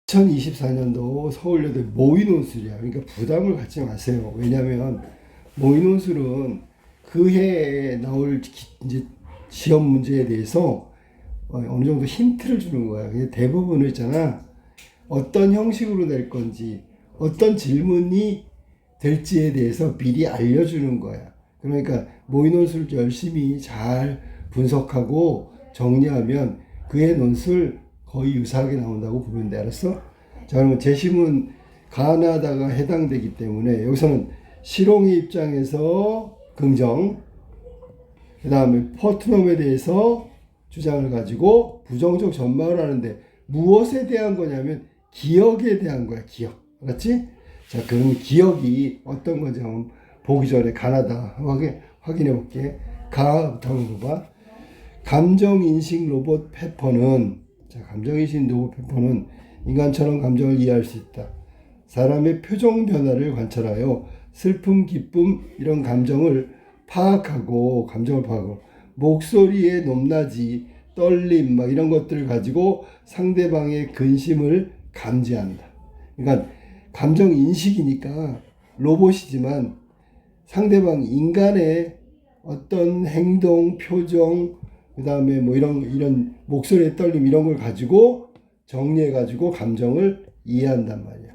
2024년도 서울여대 모의논술이야. 그러니까 부담을 갖지 마세요. 왜냐하면 모의논술은 그 해에 나올 이제 시험 문제에 대해서 어느 정도 힌트를 주는 거야. 대부분은 있잖아. 어떤 형식으로 낼 건지, 어떤 질문이 될지에 대해서 미리 알려주는 거야. 그러니까 모의논술 열심히 잘 분석하고 정리하면 그의 논술 거의 유사하게 나온다고 보면 돼. 알았어? 자, 그러면 재심은 가나다가 해당되기 때문에 여기서는 실용의 입장에서 긍정, 그 다음에 포트넘에 대해서 주장을 가지고 부정적 전망을 하는데 무엇에 대한 거냐면 기억에 대한 거야. 기억. 알았지? 자, 그럼 기억이 어떤 건지 한번 보기 전에 가나다 확인해 볼게. 가부터 한번 봐봐. 감정인식 로봇 페퍼는, 자, 감정인식 로봇 페퍼는 인간처럼 감정을 이해할 수 있다. 사람의 표정 변화를 관찰하여 슬픔, 기쁨 이런 감정을 파악하고 목소리의 높낮이, 떨림 막 이런 것들을 가지고 상대방의 근심을 감지한다. 그러니까 감정 인식이니까 로봇이지만 상대방 인간의 어떤 행동, 표정, 그 다음에 뭐 이런 목소리의 떨림 이런 걸 가지고 정리해 가지고 감정을 이해한단 말이야.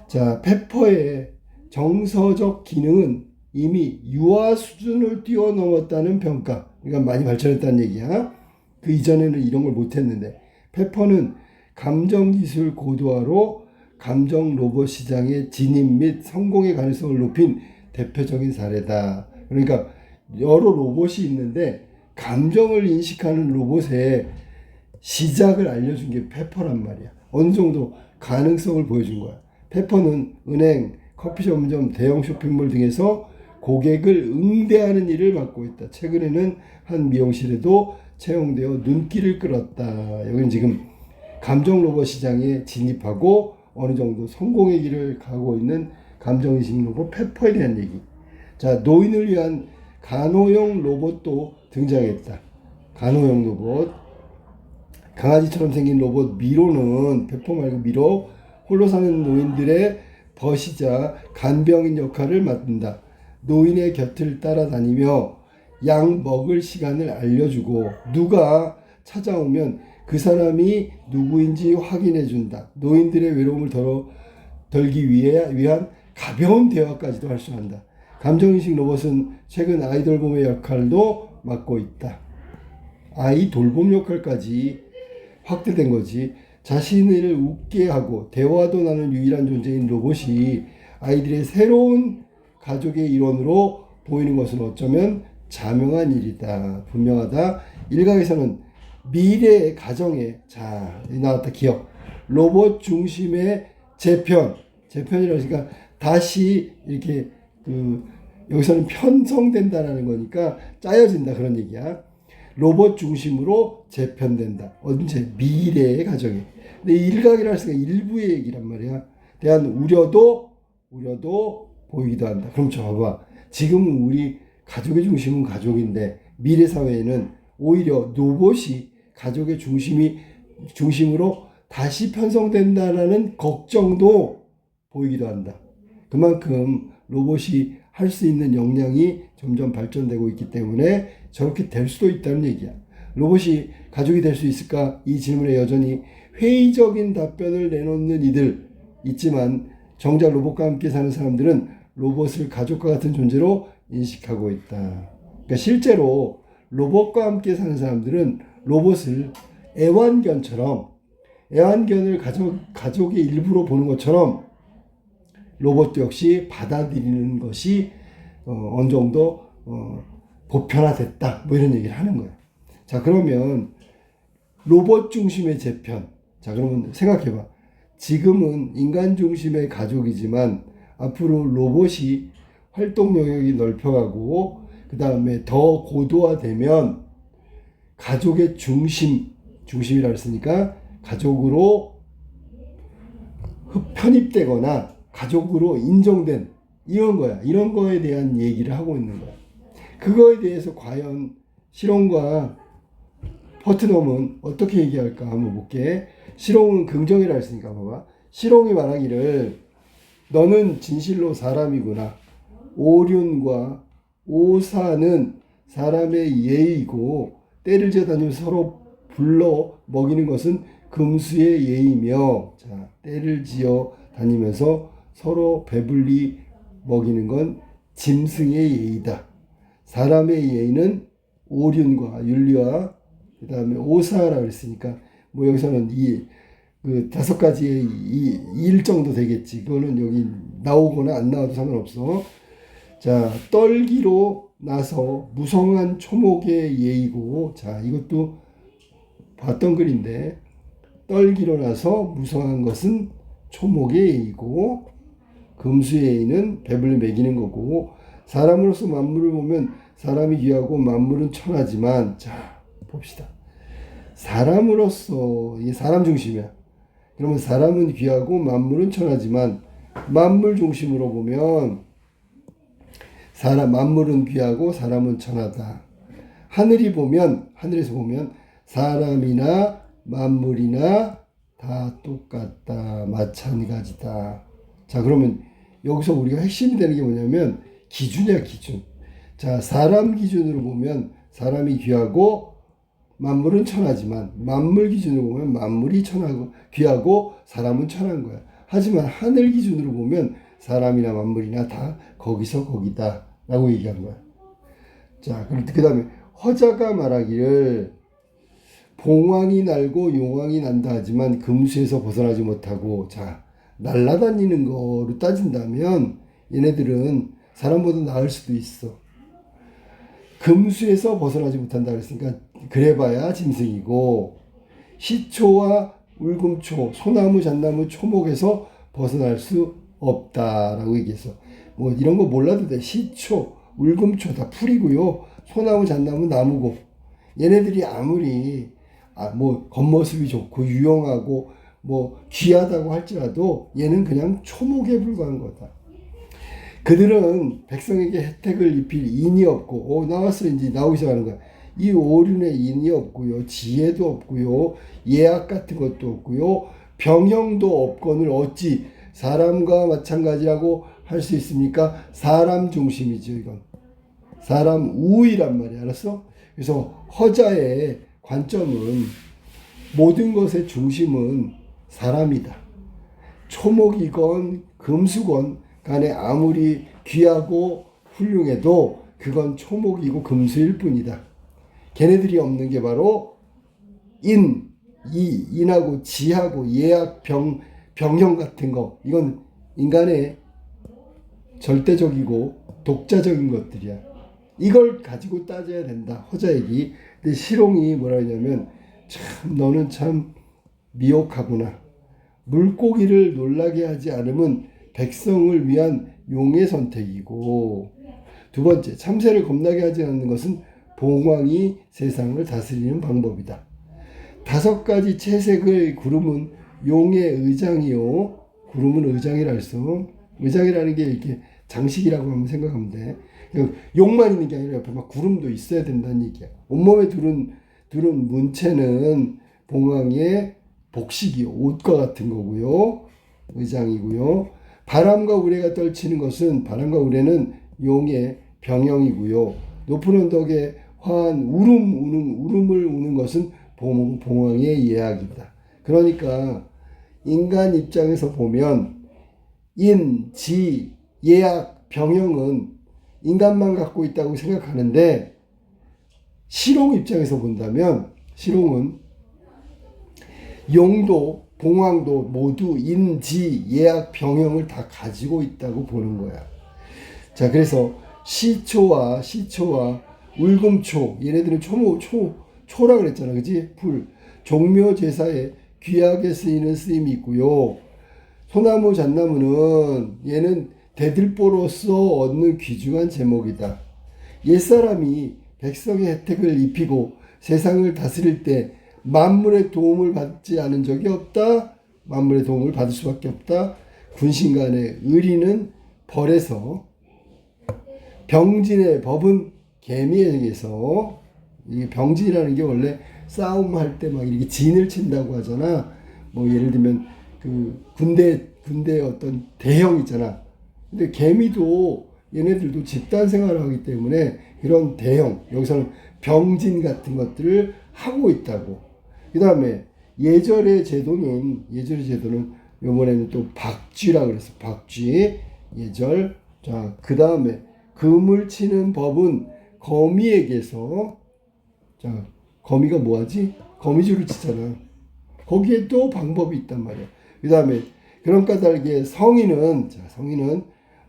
자, 페퍼의 정서적 기능은 이미 유아 수준을 뛰어넘었다는 평가. 그러니까 많이 발전했다는 얘기야. 그 이전에는 이런 걸 못했는데 페퍼는 감정기술 고도화로 감정 로봇 시장의 진입 및 성공의 가능성을 높인 대표적인 사례다. 그러니까 여러 로봇이 있는데 감정을 인식하는 로봇의 시작을 알려준 게 페퍼란 말이야. 어느 정도 가능성을 보여준 거야. 페퍼는 은행, 커피점점, 대형 쇼핑몰 등에서 고객을 응대하는 일을 맡고 있다. 최근에는 한 미용실에도 채용되어 눈길을 끌었다. 여기는 지금 감정 로봇 시장에 진입하고 어느 정도 성공의 길을 가고 있는 감정인식 로봇 페퍼에 대한 얘기. 자, 노인을 위한 간호용 로봇도 등장했다. 간호용 로봇. 강아지처럼 생긴 로봇 미로는, 페퍼 말고 미로, 홀로 사는 노인들의 버시자 간병인 역할을 맡는다. 노인의 곁을 따라다니며 약 먹을 시간을 알려주고 누가 찾아오면 그 사람이 누구인지 확인해준다. 노인들의 외로움을 덜기 위한 가벼운 대화까지도 할 수 한다. 감정인식 로봇은 최근 아이 돌봄의 역할도 맡고 있다. 아이 돌봄 역할까지 확대된 거지. 자신을 웃게 하고 대화도 나누는 유일한 존재인 로봇이 아이들의 새로운 가족의 일원으로 보이는 것은 어쩌면 자명한 일이다. 분명하다. 일각에서는 미래의 가정에, 자, 나왔다. 기억. 로봇 중심의 재편이라고 하니까 다시 이렇게 여기서는 편성된다라는 거니까 짜여진다 그런 얘기야. 로봇 중심으로 재편된다. 언제? 미래의 가정에. 근데 일각이라 수가 일부의 얘기란 말이야. 대한 우려도 보이기도 한다. 그럼 저 봐봐. 지금 우리 가족의 중심은 가족인데 미래 사회에는 오히려 로봇이 가족의 중심으로 다시 편성된다라는 걱정도 보이기도 한다. 그만큼 로봇이 할 수 있는 역량이 점점 발전되고 있기 때문에 저렇게 될 수도 있다는 얘기야. 로봇이 가족이 될 수 있을까? 이 질문에 여전히 회의적인 답변을 내놓는 이들 있지만 정작 로봇과 함께 사는 사람들은 로봇을 가족과 같은 존재로 인식하고 있다. 그러니까 실제로 로봇과 함께 사는 사람들은 로봇을 애완견을 가족의 일부로 보는 것처럼 로봇도 역시 받아들이는 것이 어느 정도 보편화됐다. 뭐 이런 얘기를 하는 거예요. 자, 그러면 로봇 중심의 재편. 자, 그러면 생각해봐. 지금은 인간 중심의 가족이지만 앞으로 로봇이 활동 영역이 넓혀가고 그 다음에 더 고도화되면 가족의 중심이라 했으니까 가족으로 편입되거나 가족으로 인정된 이런 거야. 이런 거에 대한 얘기를 하고 있는 거야. 그거에 대해서 과연 실험과 포트넘은 어떻게 얘기할까 한번 볼게. 시롱은 긍정이라 했으니까 봐봐. 시롱이 말하기를 너는 진실로 사람이구나. 오륜과 오사는 사람의 예의고 때를 지어 다니면서 서로 불러 먹이는 것은 금수의 예의며, 자, 때를 지어 다니면서 서로 배불리 먹이는 건 짐승의 예의다. 사람의 예의는 오륜과 윤리와 그 다음에 오사라 그랬으니까 뭐 여기서는 그 5가지의 일 정도 되겠지. 그거는 여기 나오거나 안 나와도 상관없어. 자, 떨기로 나서 무성한 초목의 예의고, 자, 이것도 봤던 글인데, 떨기로 나서 무성한 것은 초목의 예의고, 금수의 예의는 배불리 먹이는 거고, 사람으로서 만물을 보면 사람이 귀하고 만물은 천하지만, 자, 봅시다. 사람으로서, 이게 사람 중심이야. 그러면 사람은 귀하고 만물은 천하지만, 만물 중심으로 보면, 만물은 귀하고 사람은 천하다. 하늘에서 보면 사람이나 만물이나 다 똑같다. 마찬가지다. 자, 그러면 여기서 우리가 핵심이 되는 게 뭐냐면 기준이야, 기준. 자, 사람 기준으로 보면 사람이 귀하고 만물은 천하지만 만물 기준으로 보면 만물이 천하고 귀하고 사람은 천한 거야. 하지만 하늘 기준으로 보면 사람이나 만물이나 다 거기서 거기다 라고 얘기한 거야. 자, 그 다음에 허자가 말하기를 봉황이 날고 용왕이 난다 하지만 금수에서 벗어나지 못하고, 자, 날아다니는 거로 따진다면 얘네들은 사람보다 나을 수도 있어. 금수에서 벗어나지 못한다 그랬으니까 그래봐야 짐승이고, 시초와 울금초, 소나무, 잣나무, 초목에서 벗어날 수 없다라고 얘기했어. 뭐 이런 거 몰라도 돼. 시초, 울금초 다 풀이고요. 소나무, 잣나무, 나무고. 얘네들이 아무리 뭐 겉모습이 좋고 유용하고 뭐 귀하다고 할지라도 얘는 그냥 초목에 불과한 거다. 그들은 백성에게 혜택을 입힐 인이 없고, 나왔어, 이제 나오기 시작하는 거야. 이 오륜에 인이 없고요, 지혜도 없고요, 예악 같은 것도 없고요, 병형도 없거늘 어찌 사람과 마찬가지라고 할 수 있습니까? 사람 중심이죠, 이건. 사람 우이란 말이야, 알았어? 그래서 허자의 관점은 모든 것의 중심은 사람이다. 초목이건 금수건 간에 아무리 귀하고 훌륭해도 그건 초목이고 금수일 뿐이다. 걔네들이 없는 게 바로 인하고 지하고 예악, 병형 같은 거. 이건 인간의 절대적이고 독자적인 것들이야. 이걸 가지고 따져야 된다. 허자얘기. 근데 시롱이 뭐라 하냐면, 참 너는 참 미혹하구나. 물고기를 놀라게 하지 않으면 백성을 위한 용의 선택이고, 두 번째, 참새를 겁나게 하지 않는 것은 봉황이 세상을 다스리는 방법이다. 5가지 채색의 구름은 용의 의장이요. 구름은 의장이라 했어. 의장이라는 게 이렇게 장식이라고 한번 생각하면 돼. 용만 있는 게 아니라 옆에 막 구름도 있어야 된다는 얘기야. 온몸에 두른 문체는 봉황의 복식이요. 옷과 같은 거고요. 의장이고요. 바람과 우레가 떨치는 것은, 바람과 우레는 용의 병형이고요. 높은 언덕에 화한 울음을 우는 것은 봉황의 예악이다. 그러니까 인간 입장에서 보면 인, 지, 예악, 병형은 인간만 갖고 있다고 생각하는데, 시롱 입장에서 본다면 시롱은 용도 봉황도 모두 인, 지, 예악, 병형을 다 가지고 있다고 보는 거야. 자, 그래서 시초와 울금초, 얘네들은 초라 그랬잖아, 그지? 풀. 종묘 제사에 귀하게 쓰이는 쓰임이 있고요. 소나무, 잣나무는 얘는 대들보로서 얻는 귀중한 제목이다. 옛사람이 백성의 혜택을 입히고 세상을 다스릴 때 만물의 도움을 받지 않은 적이 없다. 만물의 도움을 받을 수밖에 없다. 군신간의 의리는 벌에서, 병진의 법은 개미에게서. 이 병진이라는 게 원래 싸움할 때 막 이렇게 진을 친다고 하잖아. 뭐 예를 들면 그 군대 어떤 대형 있잖아. 근데 개미도 얘네들도 집단 생활을 하기 때문에 이런 대형, 여기서는 병진 같은 것들을 하고 있다고. 그 다음에 예절의 제도는 요번에는 또 박쥐라 그랬어. 박쥐, 예절. 자, 그 다음에 금을 치는 법은 거미에게서, 자, 거미가 뭐하지? 거미줄을 치잖아. 거기에 또 방법이 있단 말이야. 그 다음에 그런 까닭에 성인은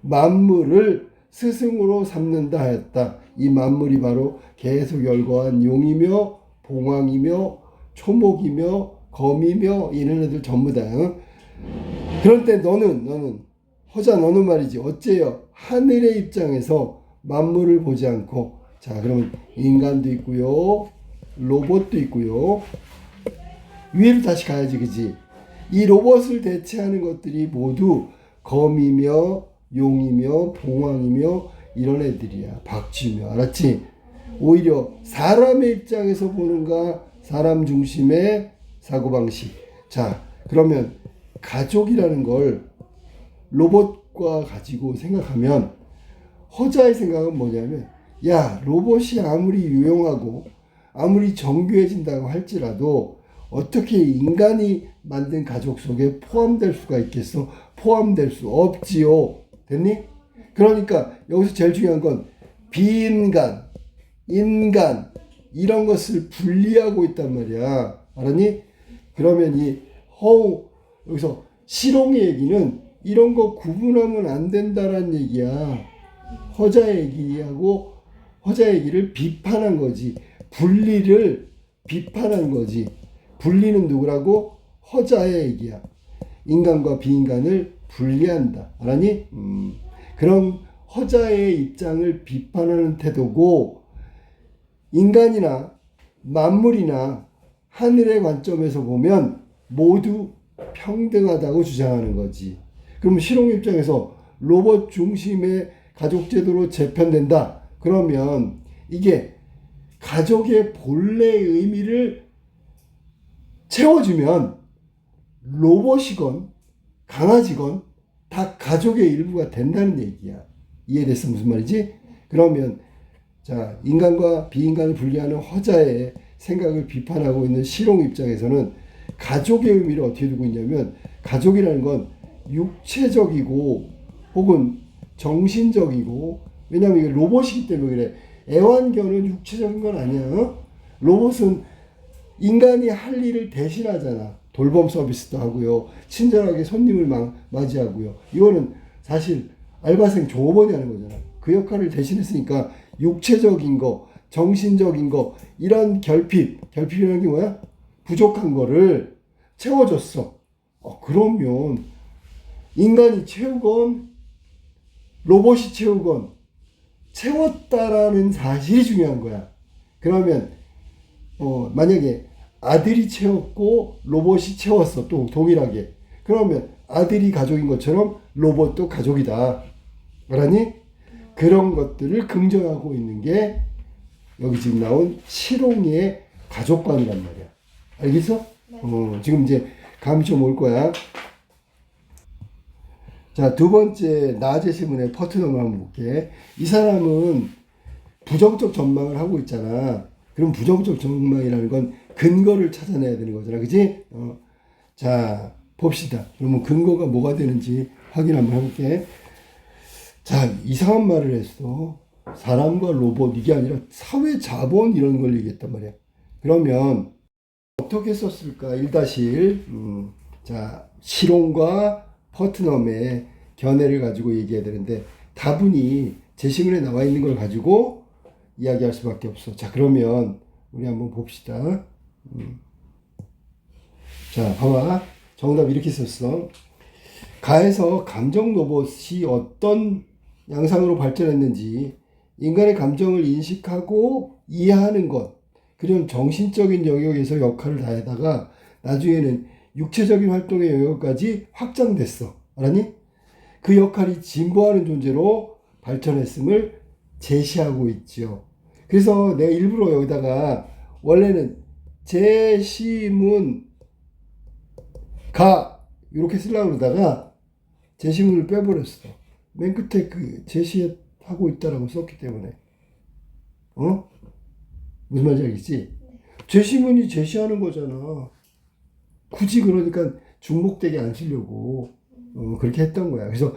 만물을 스승으로 삼는다 하였다. 이 만물이 바로 계속 열거한 용이며 봉황이며 초목이며 거미며 이런 애들 전부 다. 그런데 너는 말이지 어째요? 하늘의 입장에서 만물을 보지 않고, 자, 그러면 인간도 있고요, 로봇도 있고요. 위로 다시 가야지, 그지? 이 로봇을 대체하는 것들이 모두 거미며 용이며 봉황이며 이런 애들이야. 박쥐며, 알았지? 오히려 사람의 입장에서 보는가, 사람 중심의 사고방식. 자, 그러면 가족이라는 걸 로봇과 가지고 생각하면 허자의 생각은 뭐냐면, 야, 로봇이 아무리 유용하고 아무리 정교해진다고 할지라도 어떻게 인간이 만든 가족 속에 포함될 수가 있겠어? 포함될 수 없지요. 됐니? 그러니까 여기서 제일 중요한 건 비인간, 인간 이런 것을 분리하고 있단 말이야. 알았니? 그러면 여기서 실홍의 얘기는 이런 거 구분하면 안 된다라는 얘기야. 허자 얘기를 비판한 거지. 분리를 비판한 거지. 분리는 누구라고? 허자의 얘기야. 인간과 비인간을 분리한다. 알았니? 그런 허자의 입장을 비판하는 태도고, 인간이나 만물이나 하늘의 관점에서 보면 모두 평등하다고 주장하는 거지. 그럼 실용 입장에서 로봇 중심의 가족제도로 재편된다. 그러면 이게 가족의 본래의 의미를 채워주면 로봇이건 강아지건 다 가족의 일부가 된다는 얘기야. 이해됐어? 무슨 말이지? 그러면 자, 인간과 비인간을 분리하는 허자의 생각을 비판하고 있는 실용 입장에서는 가족의 의미를 어떻게 두고 있냐면, 가족이라는 건 육체적이고 혹은 정신적이고, 왜냐하면 이게 로봇이기 때문에 그래. 애완견은 육체적인 건 아니야. 로봇은 인간이 할 일을 대신하잖아. 돌봄 서비스도 하고요, 친절하게 손님을 맞이하고요. 이거는 사실 알바생 종업원이 하는 거잖아. 그 역할을 대신했으니까 육체적인 거, 정신적인 거, 이런 결핍이라는 게 뭐야? 부족한 거를 채워줬어. 그러면 인간이 채우건 로봇이 채우건 채웠다라는 사실이 중요한 거야. 그러면 만약에 아들이 채웠고 로봇이 채웠어. 또 동일하게. 그러면 아들이 가족인 것처럼 로봇도 가족이다. 알았니? 그런 것들을 긍정하고 있는 게 여기 지금 나온 실홍이의 가족관이란 말이야. 알겠어? 네. 지금 이제 감이 좀 올 거야. 자, 두 번째 나제 신문의 퍼트넘을 한번 볼게. 이 사람은 부정적 전망을 하고 있잖아. 그럼 부정적 전망이라는 건 근거를 찾아내야 되는 거잖아. 그지? 자, 봅시다. 그러면 근거가 뭐가 되는지 확인 한번 해볼게. 자, 이상한 말을 했어. 사람과 로봇, 이게 아니라 사회 자본 이런 걸 얘기했단 말이야. 그러면 어떻게 썼을까? 1-1. 자, 실홍과 퍼트넘의 견해를 가지고 얘기해야 되는데, 다분히 제시문에 나와 있는 걸 가지고 이야기할 수밖에 없어. 자, 그러면 우리 한번 봅시다. 자, 봐봐. 정답 이렇게 썼어. 가에서 감정 로봇이 어떤 양상으로 발전했는지 인간의 감정을 인식하고 이해하는 것, 그런 정신적인 영역에서 역할을 다하다가 나중에는 육체적인 활동의 영역까지 확장됐어. 알았니? 그 역할이 진보하는 존재로 발전했음을 제시하고 있죠. 그래서 내가 일부러 여기다가 원래는 제시문 이렇게 쓰려고 그러다가 제시문을 빼버렸어. 맨 끝에 그 제시하고 있다라고 썼기 때문에. 무슨 말인지 알겠지? 제시문이 제시하는 거잖아. 굳이 그러니까 중복되게 안 쓰려고 그렇게 했던 거야. 그래서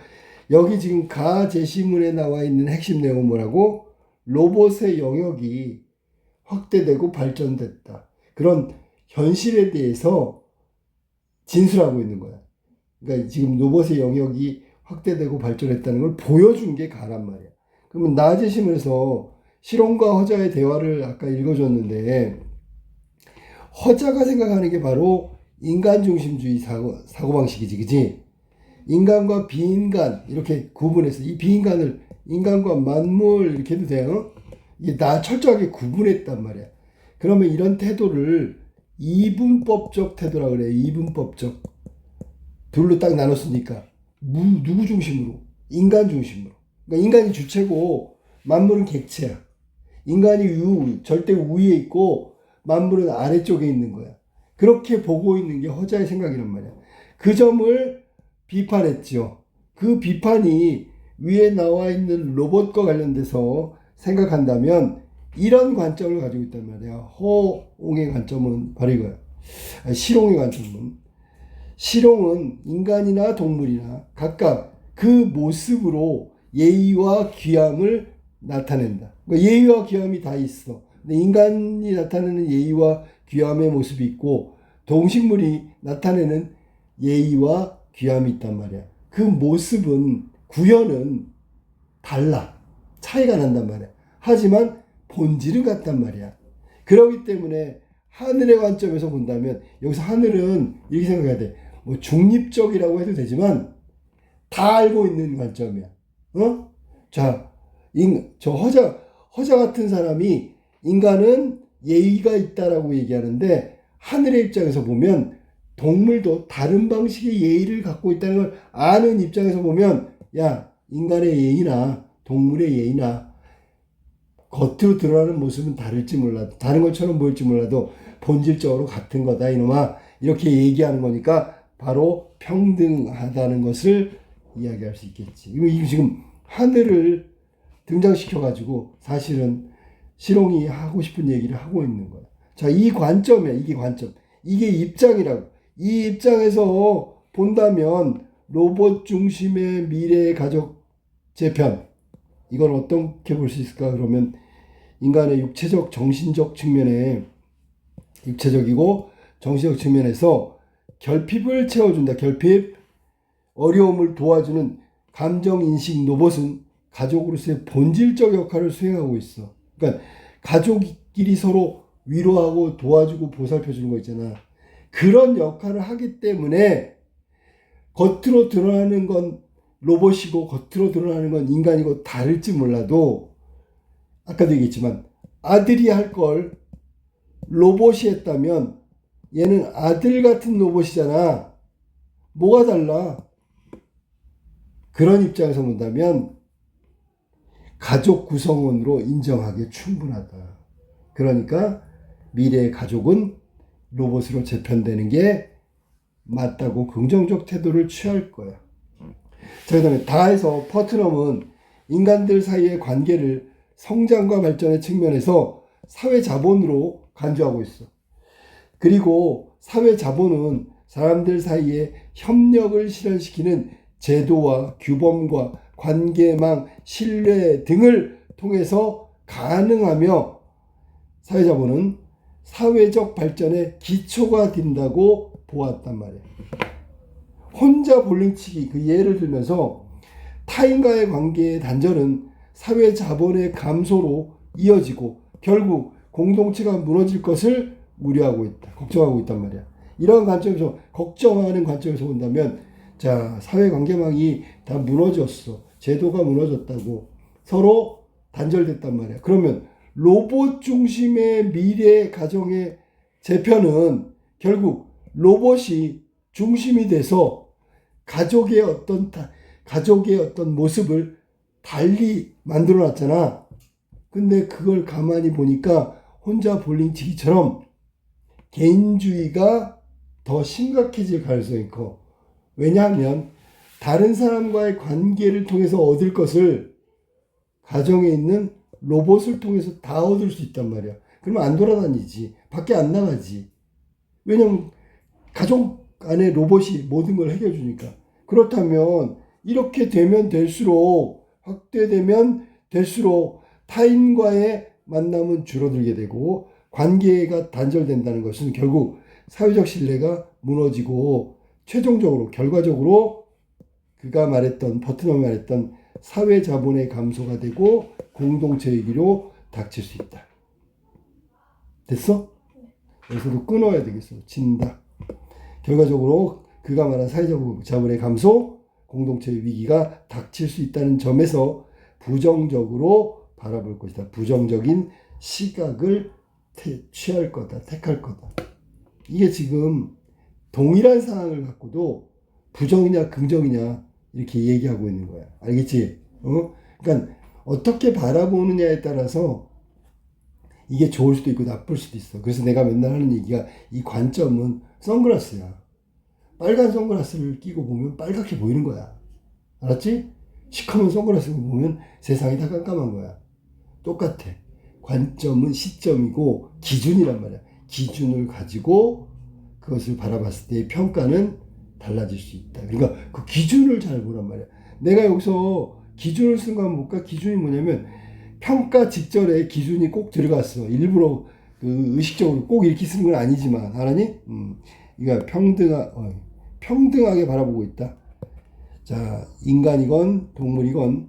여기 지금 제시문에 나와 있는 핵심 내용은 뭐라고? 로봇의 영역이 확대되고 발전됐다. 그런 현실에 대해서 진술하고 있는 거야. 그러니까 지금 로봇의 영역이 확대되고 발전했다는 걸 보여준 게 가란 말이야. 그러면 제시문에서 실온과 허자의 대화를 아까 읽어줬는데, 허자가 생각하는 게 바로 인간중심주의 사고방식이지, 그지? 인간과 비인간, 이렇게 구분해서, 이 비인간을 인간과 만물, 이렇게 해도 돼요? 이게 철저하게 구분했단 말이야. 그러면 이런 태도를 이분법적 태도라 그래, 이분법적. 둘로 딱 나눴으니까. 누구 중심으로? 인간 중심으로. 그러니까 인간이 주체고, 만물은 객체야. 인간이 절대 우위에 있고 만물은 아래쪽에 있는 거야. 그렇게 보고 있는 게 허자의 생각이란 말이야. 그 점을 비판했죠. 그 비판이 위에 나와 있는 로봇과 관련돼서 생각한다면 이런 관점을 가지고 있단 말이야. 허옹의 관점은 바로 이거야. 실옹의 관점은, 실옹은 인간이나 동물이나 각각 그 모습으로 예의와 귀함을 나타낸다. 그러니까 예의와 귀함이 다 있어. 근데 인간이 나타내는 예의와 귀함의 모습이 있고 동식물이 나타내는 예의와 귀함이 있단 말이야. 그 모습은, 구현은 달라. 차이가 난단 말이야. 하지만 본질은 같단 말이야. 그렇기 때문에 하늘의 관점에서 본다면, 여기서 하늘은 이렇게 생각해야 돼. 뭐 중립적이라고 해도 되지만 다 알고 있는 관점이야. 자, 저 허자 같은 사람이 인간은 예의가 있다라고 얘기하는데, 하늘의 입장에서 보면 동물도 다른 방식의 예의를 갖고 있다는 걸 아는 입장에서 보면, 야, 인간의 예의나 동물의 예의나 겉으로 드러나는 모습은 다를지 몰라도, 다른 것처럼 보일지 몰라도 본질적으로 같은 거다 이놈아, 이렇게 얘기하는 거니까 바로 평등하다는 것을 이야기할 수 있겠지. 이거 지금 하늘을 등장시켜가지고 사실은 실옹이 하고 싶은 얘기를 하고 있는 거야. 자, 이 관점이야. 이게 관점. 이게 입장이라고. 이 입장에서 본다면 로봇 중심의 미래의 가족 재편, 이걸 어떻게 볼 수 있을까? 그러면 인간의 육체적, 정신적 측면에, 육체적이고 정신적 측면에서 결핍을 채워준다. 결핍, 어려움을 도와주는 감정인식 로봇은 가족으로서의 본질적 역할을 수행하고 있어. 그러니까 가족끼리 서로 위로하고 도와주고 보살펴주는 거 있잖아. 그런 역할을 하기 때문에 겉으로 드러나는 건 로봇이고 겉으로 드러나는 건 인간이고 다를지 몰라도, 아까도 얘기했지만 아들이 할 걸 로봇이 했다면 얘는 아들 같은 로봇이잖아. 뭐가 달라? 그런 입장에서 본다면 가족 구성원으로 인정하기에 충분하다. 그러니까 미래의 가족은 로봇으로 재편되는 게 맞다고 긍정적 태도를 취할 거야. 자, 그 다음에 다에서 퍼트넘은 인간들 사이의 관계를 성장과 발전의 측면에서 사회 자본으로 간주하고 있어. 그리고 사회 자본은 사람들 사이에 협력을 실현시키는 제도와 규범과 관계망, 신뢰 등을 통해서 가능하며, 사회 자본은 사회적 발전의 기초가 된다고 보았단 말이에요. 혼자 볼링치기, 그 예를 들면서 타인과의 관계의 단절은 사회 자본의 감소로 이어지고 결국 공동체가 무너질 것을 우려하고 있다, 걱정하고 있단 말이야. 이런 관점에서, 걱정하는 관점에서 본다면, 자, 사회 관계망이 다 무너졌어. 제도가 무너졌다고. 서로 단절됐단 말이야. 그러면 로봇 중심의 미래 가정의 재편은 결국 로봇이 중심이 돼서 가족의 어떤 모습을 달리 만들어 놨잖아. 근데 그걸 가만히 보니까 혼자 볼링치기처럼 개인주의가 더 심각해질 가능성이 커. 왜냐하면 다른 사람과의 관계를 통해서 얻을 것을 가정에 있는 로봇을 통해서 다 얻을 수 있단 말이야. 그러면 안 돌아다니지. 밖에 안 나가지. 왜냐면 가족 안에 로봇이 모든 걸 해결해 주니까. 그렇다면 이렇게 되면 될수록, 확대되면 될수록 타인과의 만남은 줄어들게 되고 관계가 단절된다는 것은 결국 사회적 신뢰가 무너지고 최종적으로 결과적으로 그가 말했던, 버트넘이 말했던 사회 자본의 감소가 되고 공동체 위기로 닥칠 수 있다. 됐어? 여기서도 끊어야 되겠어. 진다. 결과적으로 그가 말한 사회적 자본의 감소, 공동체 위기가 닥칠 수 있다는 점에서 부정적으로 바라볼 것이다. 부정적인 시각을 취할 거다. 택할 거다. 이게 지금 동일한 상황을 갖고도 부정이냐 긍정이냐 이렇게 얘기하고 있는 거야. 알겠지? 그러니까 어떻게 바라보느냐에 따라서 이게 좋을 수도 있고 나쁠 수도 있어. 그래서 내가 맨날 하는 얘기가 이 관점은 선글라스야. 빨간 선글라스를 끼고 보면 빨갛게 보이는 거야. 알았지? 시커먼 선글라스를 보면 세상이 다 깜깜한 거야. 똑같아. 관점은 시점이고 기준이란 말이야. 기준을 가지고 그것을 바라봤을 때의 평가는 달라질 수 있다. 그러니까 그 기준을 잘 보란 말이야. 내가 여기서 기준을 쓴 거 한번 볼까? 기준이 뭐냐면 평가 직전에 기준이 꼭 들어갔어. 일부러 그 의식적으로 꼭 이렇게 쓰는 건 아니지만 알았니? 이거 평등하게 바라보고 있다. 자, 인간이건 동물이건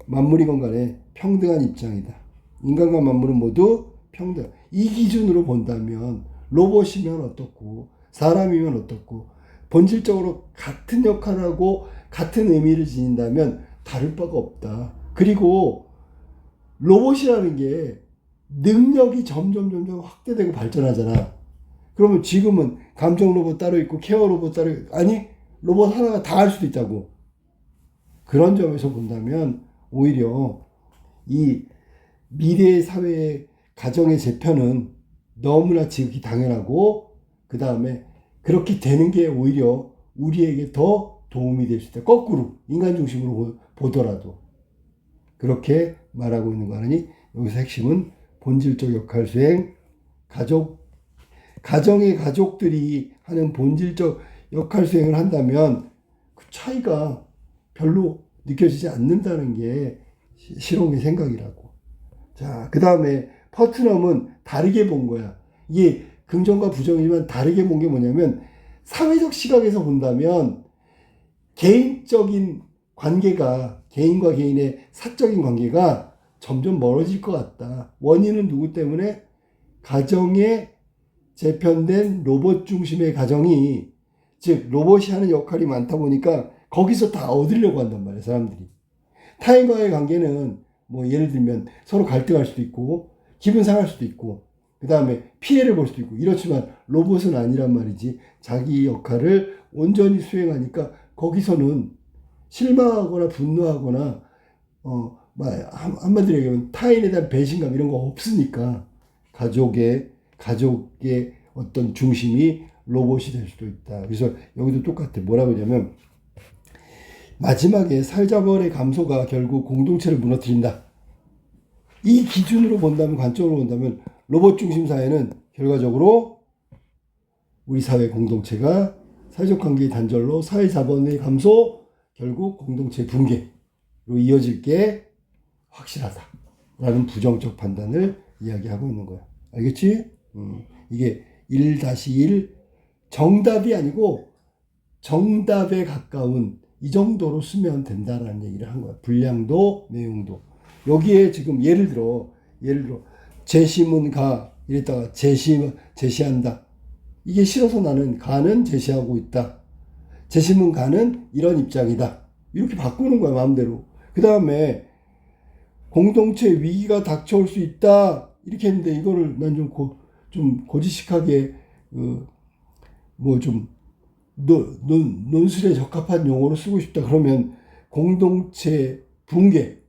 만물이건 간에 평등한 입장이다. 인간과 만물은 모두 평등. 이 기준으로 본다면 로봇이면 어떻고 사람이면 어떻고 본질적으로 같은 역할을 하고 같은 의미를 지닌다면 다를 바가 없다. 그리고 로봇이라는 게 능력이 점점 확대되고 발전하잖아. 그러면 지금은 감정 로봇 따로 있고 케어 로봇 따로 있고, 아니 로봇 하나가 다 할 수도 있다고. 그런 점에서 본다면 오히려 이 미래의 사회의 가정의 재편은 너무나 지극히 당연하고 그 다음에 그렇게 되는 게 오히려 우리에게 더 도움이 될 수 있다. 거꾸로 인간 중심으로 보더라도 그렇게 말하고 있는 거 아니니? 여기서 핵심은 본질적 역할 수행, 가정의 가족들이 하는 본질적 역할 수행을 한다면 그 차이가 별로 느껴지지 않는다는 게 실용의 생각이라고. 자, 그 다음에 퍼트넘은 다르게 본 거야. 이게 긍정과 부정이지만 다르게 본 게 뭐냐면 사회적 시각에서 본다면 개인적인 관계가 개인과 개인의 사적인 관계가 점점 멀어질 것 같다. 원인은 누구 때문에? 가정에 재편된 로봇 중심의 가정이 즉 로봇이 하는 역할이 많다 보니까 거기서 다 얻으려고 한단 말이에요. 사람들이. 타인과의 관계는 뭐 예를 들면 서로 갈등할 수도 있고 기분 상할 수도 있고 그 다음에 피해를 볼 수도 있고 이렇지만 로봇은 아니란 말이지. 자기 역할을 온전히 수행하니까 거기서는 실망하거나 분노하거나 한마디로 얘기하면 타인에 대한 배신감 이런 거 없으니까 가족의 어떤 중심이 로봇이 될 수도 있다. 그래서 여기도 똑같아. 뭐라고 하냐면 마지막에 사회자본의 감소가 결국 공동체를 무너뜨린다. 이 기준으로 본다면 관점으로 본다면 로봇 중심 사회는 결과적으로 우리 사회 공동체가 사회적 관계의 단절로 사회자본의 감소 결국 공동체 붕괴로 이어질 게 확실하다라는 부정적 판단을 이야기하고 있는 거야. 알겠지? 이게 1-1 정답이 아니고 정답에 가까운 이 정도로 쓰면 된다라는 얘기를 한 거야. 분량도 내용도. 여기에 지금 예를 들어 제시문 가 이랬다가 제시한다. 이게 싫어서 나는 가는 제시하고 있다. 제시문 가는 이런 입장이다. 이렇게 바꾸는 거야 마음대로. 그 다음에 공동체 위기가 닥쳐올 수 있다. 이렇게 했는데 이거를 난 좀 고지식하게 논술에 적합한 용어로 쓰고 싶다. 그러면 공동체 붕괴,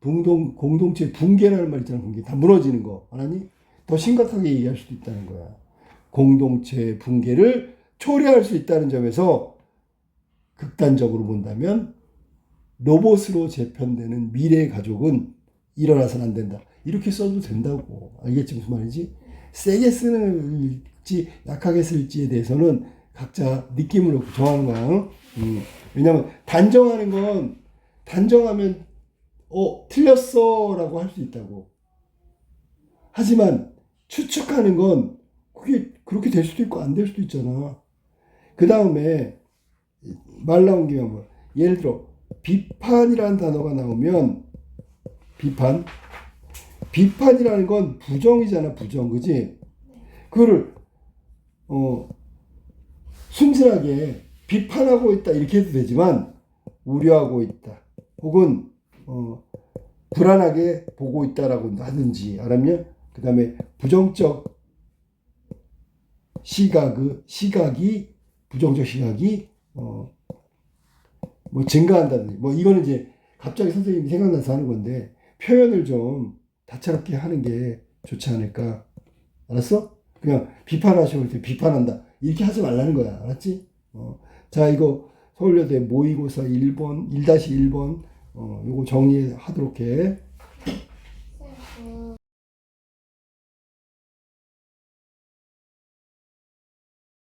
공동체 붕괴라는 말 있잖아. 붕괴 다 무너지는 거 알았니? 더 심각하게 얘기할 수도 있다는 거야. 공동체 붕괴를 초래할 수 있다는 점에서 극단적으로 본다면 로봇으로 재편되는 미래의 가족은 일어나서는 안 된다. 이렇게 써도 된다고. 알겠지 무슨 말인지? 세게 쓸지 약하게 쓸지에 대해서는 각자 느낌을 놓고 정하는 거야. 왜냐면 단정하는 건 단정하면 틀렸어 라고 할 수 있다고. 하지만 추측하는 건 그게 그렇게 될 수도 있고 안 될 수도 있잖아. 그 다음에 말 나온 김에 뭐 예를 들어 비판이라는 단어가 나오면 비판이라는 건 부정이잖아. 부정. 그지? 그거를 순진하게 비판하고 있다 이렇게 해도 되지만 우려하고 있다 혹은 불안하게 보고 있다라고 하든지 알았냐? 그 다음에 부정적 시각이 부정적 시각이 뭐 증가한다든지 뭐 이거는 이제 갑자기 선생님이 생각나서 하는 건데 표현을 좀 다채롭게 하는 게 좋지 않을까. 알았어? 그냥 비판하시고 이렇게 비판한다 이렇게 하지 말라는 거야. 알았지? 자, 이거 서울여대 모의고사 1번 1-1번 요거 정리하도록 해.